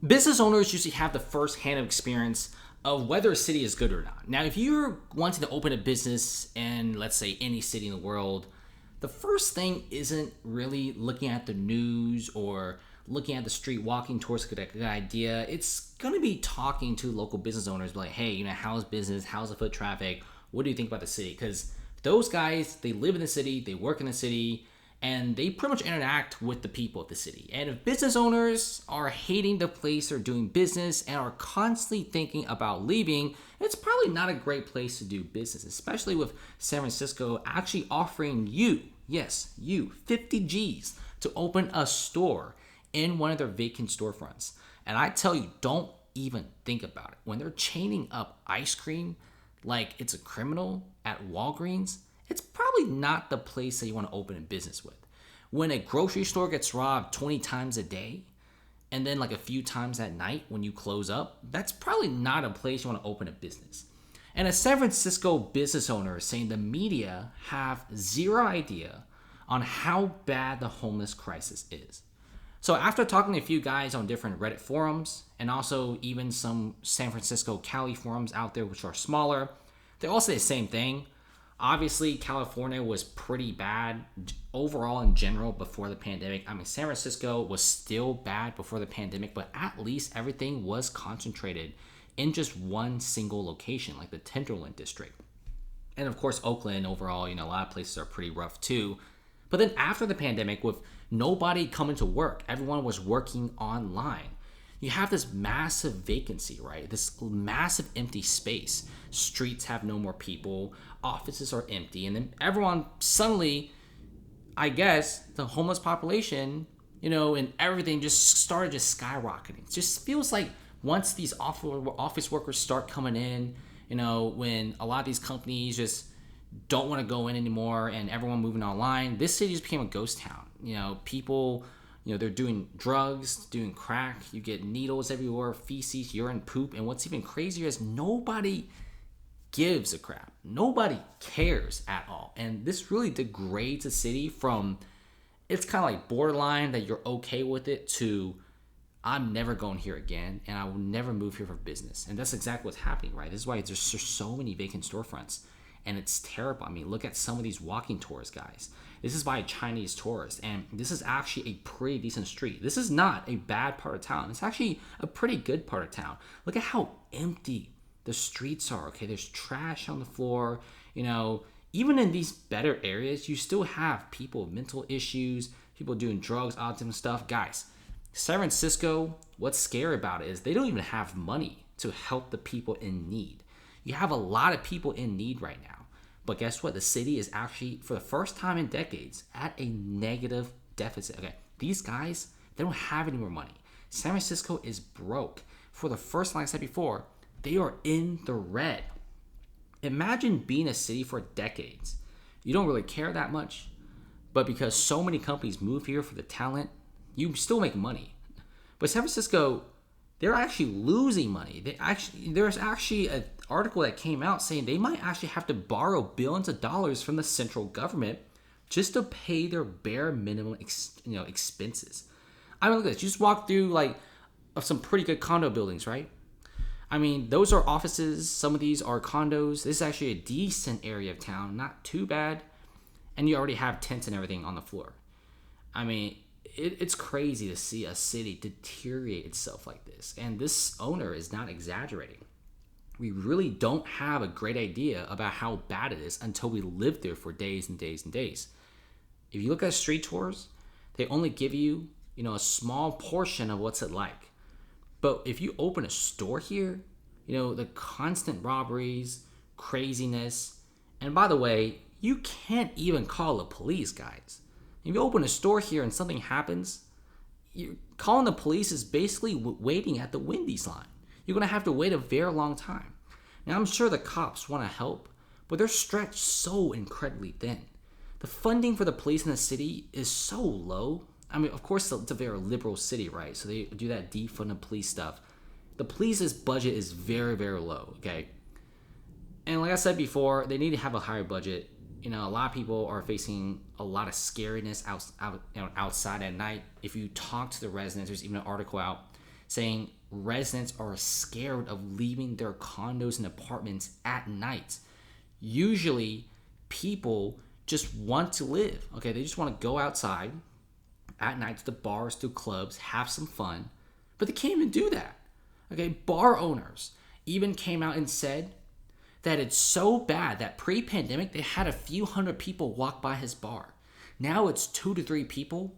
Business owners usually have the first-hand experience of whether a city is good or not. Now, if you're wanting to open a business in, let's say, any city in the world, the first thing isn't really looking at the news or looking at the street, walking towards a good idea. It's going to be talking to local business owners, like, hey, how's business? How's the foot traffic? What do you think about the city? Because those guys, they live in the city, they work in the city, and they pretty much interact with the people of the city. And if business owners are hating the place they're doing business and are constantly thinking about leaving, it's probably not a great place to do business, especially with San Francisco actually offering you, yes, you, 50 G's to open a store in one of their vacant storefronts. And I tell you, don't even think about it. When they're chaining up ice cream like it's a criminal at Walgreens, it's probably not the place that you want to open a business with. When a grocery store gets robbed 20 times a day, and then like a few times at night when you close up, that's probably not a place you want to open a business. And a San Francisco business owner is saying the media have zero idea on how bad the homeless crisis is. So after talking to a few guys on different Reddit forums, and also even some San Francisco Cali forums out there which are smaller, they all say the same thing. Obviously, California was pretty bad overall in general before the pandemic. I mean, San Francisco was still bad before the pandemic, but at least everything was concentrated in just one single location, like the Tenderloin district. And of course, Oakland overall, a lot of places are pretty rough too. But then after the pandemic, with nobody coming to work, everyone was working online. You have this massive vacancy, right? This massive empty space. Streets have no more people. Offices are empty. And then everyone suddenly, I guess, the homeless population, and everything just started just skyrocketing. It just feels like once these office workers start coming in, when a lot of these companies just don't want to go in anymore and everyone moving online, this city just became a ghost town. People, they're doing drugs, doing crack. You get needles everywhere, feces, urine, poop. And what's even crazier is nobody gives a crap. Nobody cares at all. And this really degrades a city from, it's kind of like borderline that you're okay with it to, I'm never going here again and I will never move here for business. And that's exactly what's happening, right? This is why there's so many vacant storefronts. And it's terrible. I mean, look at some of these walking tours, guys. This is by a Chinese tourist, and this is actually a pretty decent street. This is not a bad part of town. It's actually a pretty good part of town. Look at how empty the streets are, okay? There's trash on the floor. Even in these better areas, you still have people with mental issues, people doing drugs, all different stuff. Guys, San Francisco, what's scary about it is they don't even have money to help the people in need. You have a lot of people in need right now. But guess what? The city is actually, for the first time in decades, at a negative deficit. Okay, these guys, they don't have any more money. San Francisco is broke. For the first time, like I said before, they are in the red. Imagine being a city for decades. You don't really care that much, but because so many companies move here for the talent, you still make money. But San Francisco, they're actually losing money. There's actually an article that came out saying they might actually have to borrow billions of dollars from the central government just to pay their bare minimum expenses. I mean, look at this. You just walk through of some pretty good condo buildings, right? I mean, those are offices. Some of these are condos. This is actually a decent area of town, not too bad. And you already have tents and everything on the floor. I mean, it's crazy to see a city deteriorate itself like this. And this owner is not exaggerating. We really don't have a great idea about how bad it is until we live there for days and days and days. If you look at street tours, they only give you, a small portion of what's it like. But if you open a store here, the constant robberies, craziness, and by the way, you can't even call the police, guys. If you open a store here and something happens, calling the police is basically waiting at the Wendy's line. You're going to have to wait a very long time. Now, I'm sure the cops want to help, but they're stretched so incredibly thin. The funding for the police in the city is so low. I mean, of course, it's a very liberal city, right? So they do that defund the police stuff. The police's budget is very, very low, okay? And like I said before, they need to have a higher budget. A lot of people are facing a lot of scariness outside at night. If you talk to the residents, there's even an article out saying residents are scared of leaving their condos and apartments at night. Usually, people just want to live. Okay, they just want to go outside at night to the bars, to clubs, have some fun, but they can't even do that. Okay, bar owners even came out and said that it's so bad that pre-pandemic they had a few hundred people walk by his bar. Now it's 2 to 3 people,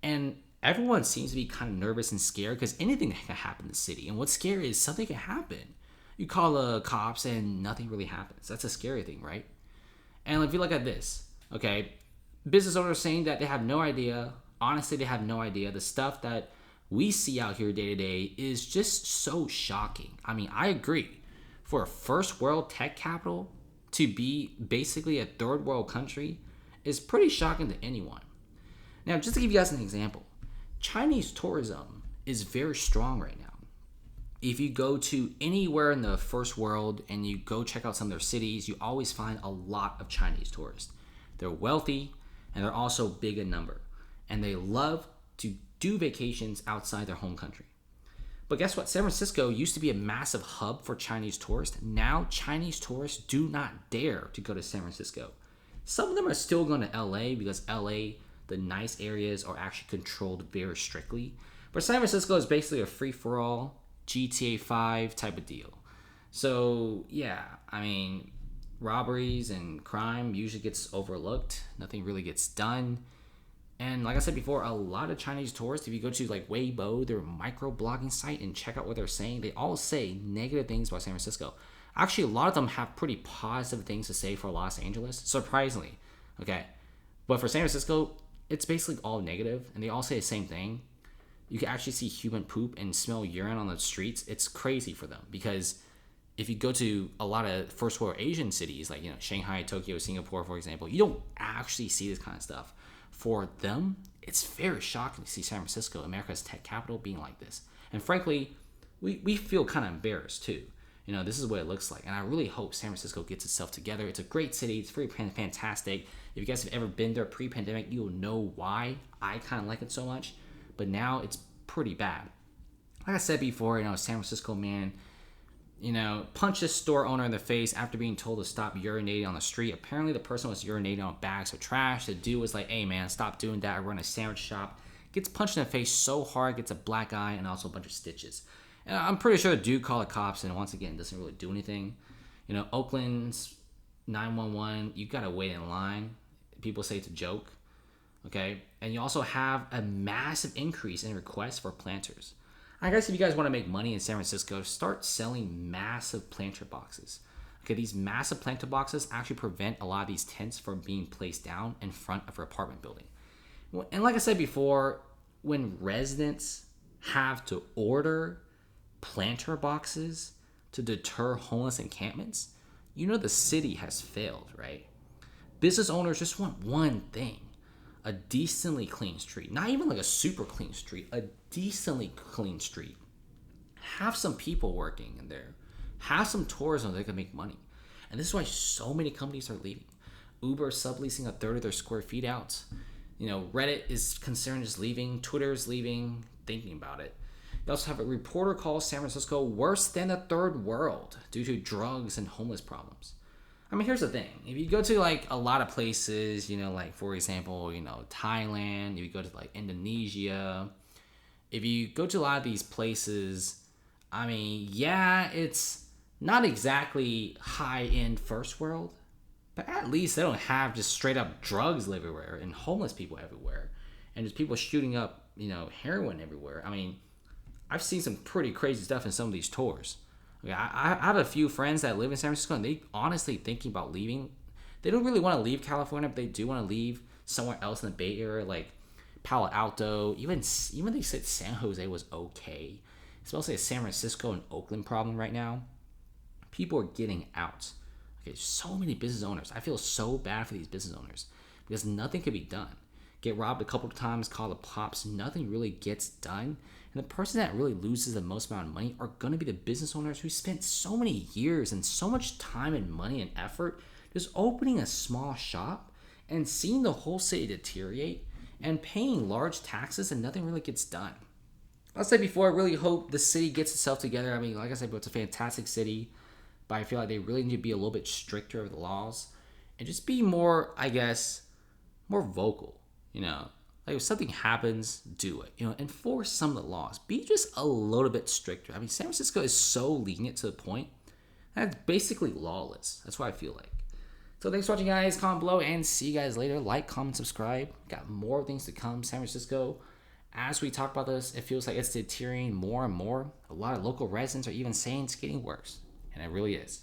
and everyone seems to be kind of nervous and scared because anything can happen in the city. And what's scary is something can happen. You call the cops and nothing really happens. That's a scary thing, right? And if you look at this, okay, business owners saying that they have no idea. Honestly, they have no idea. The stuff that we see out here day to day is just so shocking. I mean, I agree. For a first world tech capital to be basically a third world country is pretty shocking to anyone. Now, just to give you guys an example, Chinese tourism is very strong right now. If you go to anywhere in the first world and you go check out some of their cities, you always find a lot of Chinese tourists. They're wealthy and they're also big in number. And they love to do vacations outside their home country. But guess what? San Francisco used to be a massive hub for Chinese tourists. Now Chinese tourists do not dare to go to San Francisco. Some of them are still going to LA because LA, the nice areas, are actually controlled very strictly. But San Francisco is basically a free-for-all GTA 5 type of deal. So yeah, I mean, robberies and crime usually gets overlooked. Nothing really gets done. And like I said before, a lot of Chinese tourists, if you go to like Webull, their micro-blogging site, and check out what they're saying, they all say negative things about San Francisco. Actually, a lot of them have pretty positive things to say for Los Angeles, surprisingly. Okay, but for San Francisco, it's basically all negative, and they all say the same thing. You can actually see human poop and smell urine on the streets. It's crazy for them because if you go to a lot of first world Asian cities, like, you know, Shanghai, Tokyo, Singapore, for example, you don't actually see this kind of stuff. For them, it's very shocking to see San Francisco, America's tech capital, being like this. And frankly, we feel kind of embarrassed too. You know, this is what it looks like. And I really hope San Francisco gets itself together. It's a great city. It's very fantastic. If you guys have ever been there pre-pandemic, you'll know why I kind of like it so much. But now it's pretty bad. Like I said before, you know, San Francisco man, you know, punched a store owner in the face after being told to stop urinating on the street. Apparently, the person was urinating on bags of trash. The dude was like, hey, man, stop doing that. I run a sandwich shop. Gets punched in the face so hard, gets a black eye and also a bunch of stitches. And I'm pretty sure the dude called the cops, and once again, doesn't really do anything. You know, Oakland's 911, you got to wait in line. People say it's a joke. Okay? And you also have a massive increase in requests for planters. I guess if you guys want to make money in San Francisco, start selling massive planter boxes. Okay, these massive planter boxes actually prevent a lot of these tents from being placed down in front of your apartment building. And like I said before, when residents have to order planter boxes to deter homeless encampments, you know the city has failed, right? Business owners just want one thing: a decently clean street. Not even like a super clean street, a decently clean street. Have some people working in there. Have some tourism that can make money. And this is why so many companies are leaving. Uber subleasing a third of their square feet out. You know, Reddit is concerned is leaving. Twitter is leaving, thinking about it. You also have a reporter calls San Francisco worse than the third world due to drugs and homeless problems. I mean, here's the thing. If you go to like a lot of places, you know, like for example, you know, Thailand, if you go to like Indonesia, if you go to a lot of these places, I mean, yeah, it's not exactly high-end first world, but at least they don't have just straight up drugs everywhere and homeless people everywhere and just people shooting up, you know, heroin everywhere. I mean, I've seen some pretty crazy stuff in some of these tours. Okay, I have a few friends that live in San Francisco, and they honestly thinking about leaving. They don't really want to leave California, but they do want to leave somewhere else in the Bay Area, like Palo Alto. Even they said San Jose was okay. It's mostly a San Francisco and Oakland problem right now. People are getting out. Okay, so many business owners. I feel so bad for these business owners because nothing can be done. Get robbed a couple of times, call the cops. Nothing really gets done. And the person that really loses the most amount of money are going to be the business owners who spent so many years and so much time and money and effort just opening a small shop and seeing the whole city deteriorate and paying large taxes and nothing really gets done. I said before, I really hope the city gets itself together. I mean, like I said, it's a fantastic city, but I feel like they really need to be a little bit stricter with the laws and just be more, I guess, more vocal. You know, like if something happens, do it. You know, enforce some of the laws. Be just a little bit stricter. I mean, San Francisco is so lenient to the point that it's basically lawless. That's what I feel like. So thanks for watching, guys. Comment below and see you guys later. Like, comment, subscribe. Got more things to come. San Francisco, as we talk about this, it feels like it's deteriorating more and more. A lot of local residents are even saying it's getting worse, and it really is.